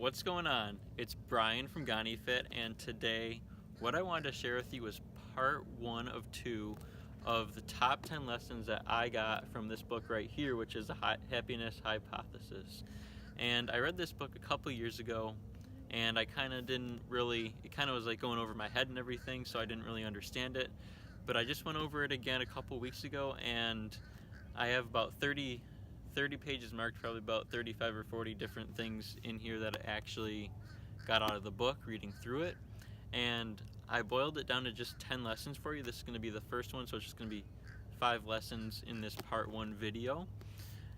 What's going on? It's Brian from GaniFit, and today what I wanted to share with you was part 1 of 2 of the top 10 lessons that I got from this book right here, which is the Happiness Hypothesis. And I read this book a couple years ago, and I kind of didn't really, it kind of was like going over my head and everything, so I didn't really understand it. But I just went over it again a couple weeks ago, and I have about 30 pages marked, probably about 35 or 40 different things in here that I actually got out of the book reading through it. And I boiled it down to just 10 lessons for you. This is going to be the first one, so it's just going to be 5 lessons in this part 1 video.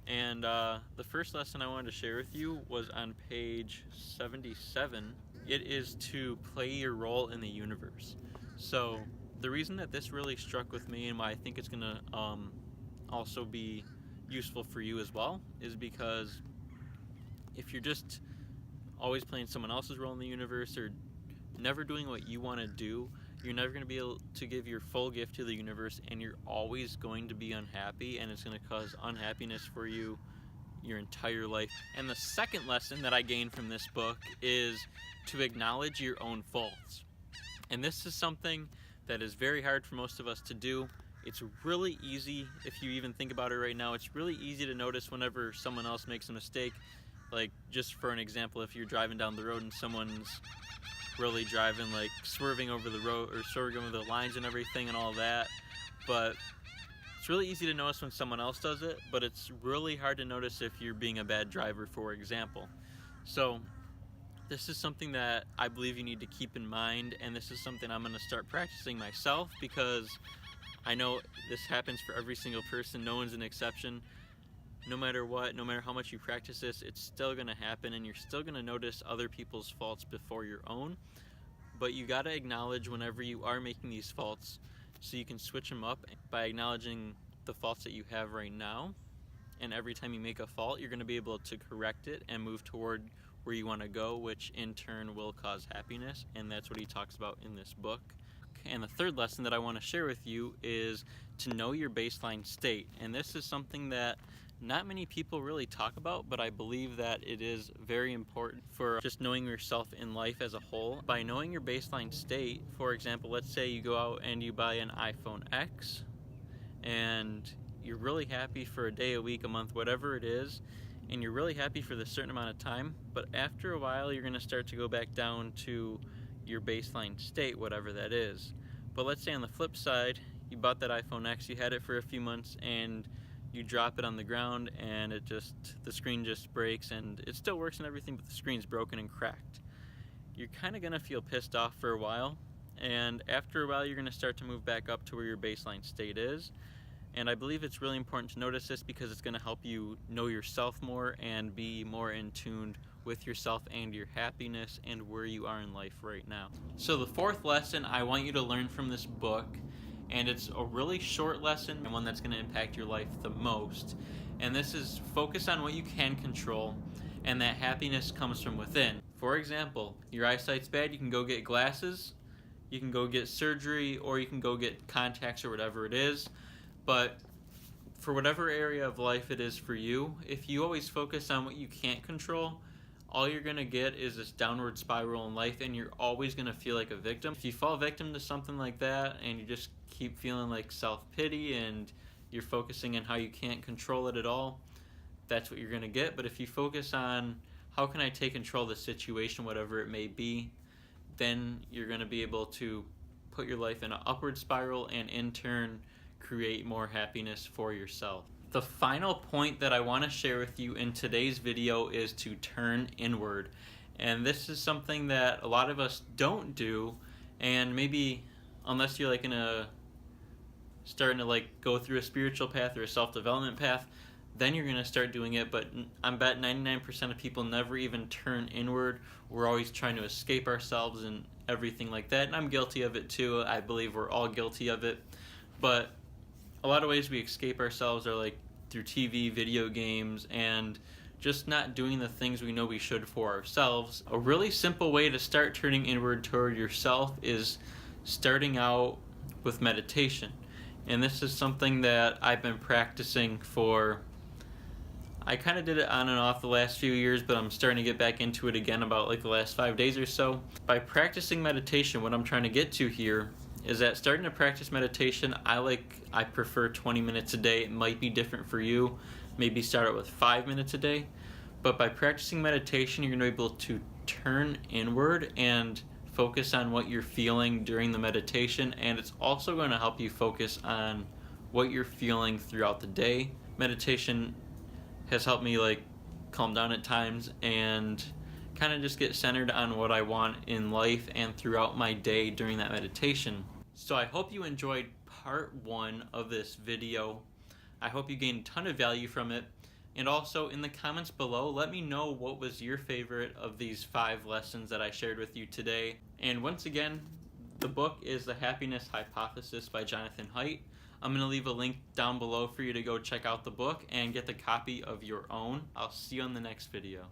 And the first lesson I wanted to share with you was on page 77. It is to play your role in the universe. So the reason that this really struck with me and why I think it's going to also be useful for you as well is because if you're just always playing someone else's role in the universe or never doing what you want to do, you're never going to be able to give your full gift to the universe, and you're always going to be unhappy, and it's going to cause unhappiness for you your entire life. And the second lesson that I gained from this book is to acknowledge your own faults. And this is something that is very hard for most of us to do. It's really easy, if you even think about it right now, it's really easy to notice whenever someone else makes a mistake. Like, just for an example, if you're driving down the road and someone's really driving, like swerving over the road or swerving over the lines and everything and all that. But it's really easy to notice when someone else does it, but it's really hard to notice if you're being a bad driver, for example. So this is something that I believe you need to keep in mind, and this is something I'm going to start practicing myself, because I know this happens for every single person. No one's an exception. No matter what, no matter how much you practice this, it's still going to happen, and you're still going to notice other people's faults before your own. But you got to acknowledge whenever you are making these faults, so you can switch them up by acknowledging the faults that you have right now. And every time you make a fault, you're going to be able to correct it and move toward where you want to go, which in turn will cause happiness. And that's what he talks about in this book. And the third lesson that I want to share with you is to know your baseline state. And this is something that not many people really talk about, but I believe that it is very important for just knowing yourself in life as a whole. By knowing your baseline state, for example, let's say you go out and you buy an iPhone X, and you're really happy for a day, a week, a month, whatever it is, and you're really happy for this certain amount of time, but after a while you're going to start to go back down to your baseline state, whatever that is. But let's say on the flip side, you bought that iPhone X, you had it for a few months, and you drop it on the ground and the screen just breaks, and it still works and everything, but the screen's broken and cracked. You're kind of going to feel pissed off for a while, and after a while you're going to start to move back up to where your baseline state is. And I believe it's really important to notice this, because it's going to help you know yourself more and be more in tune with yourself and your happiness and where you are in life right now. So the fourth lesson I want you to learn from this book, and it's a really short lesson and one that's going to impact your life the most. And this is focus on what you can control, and that happiness comes from within. For example, your eyesight's bad, you can go get glasses, you can go get surgery, or you can go get contacts or whatever it is. But for whatever area of life it is for you, if you always focus on what you can't control, all you're going to get is this downward spiral in life, and you're always going to feel like a victim. If you fall victim to something like that and you just keep feeling like self-pity and you're focusing on how you can't control it at all, that's what you're going to get. But if you focus on how can I take control of the situation, whatever it may be, then you're going to be able to put your life in an upward spiral and in turn create more happiness for yourself. The final point that I want to share with you in today's video is to turn inward. And this is something that a lot of us don't do, and maybe unless you're like starting to like go through a spiritual path or a self-development path, then you're going to start doing it. But I bet 99% of people never even turn inward. We're always trying to escape ourselves and everything like that, and I'm guilty of it too. I believe we're all guilty of it. But a lot of ways we escape ourselves are like through TV, video games, and just not doing the things we know we should for ourselves. A really simple way to start turning inward toward yourself is starting out with meditation. And this is something that I've been practicing for I kind of did it on and off the last few years, but I'm starting to get back into it again about like the last 5 days or so. By practicing meditation, what I'm trying to get to here is that starting to practice meditation, I prefer 20 minutes a day. It might be different for you. Maybe start out with 5 minutes a day. But by practicing meditation, you're going to be able to turn inward and focus on what you're feeling during the meditation, and it's also going to help you focus on what you're feeling throughout the day. Meditation has helped me like calm down at times and kind of just get centered on what I want in life and throughout my day during that meditation. So I hope you enjoyed part 1 of this video. I hope you gained a ton of value from it. And also in the comments below, let me know what was your favorite of these 5 lessons that I shared with you today. And once again, the book is The Happiness Hypothesis by Jonathan Haidt. I'm going to leave a link down below for you to go check out the book and get the copy of your own. I'll see you on the next video.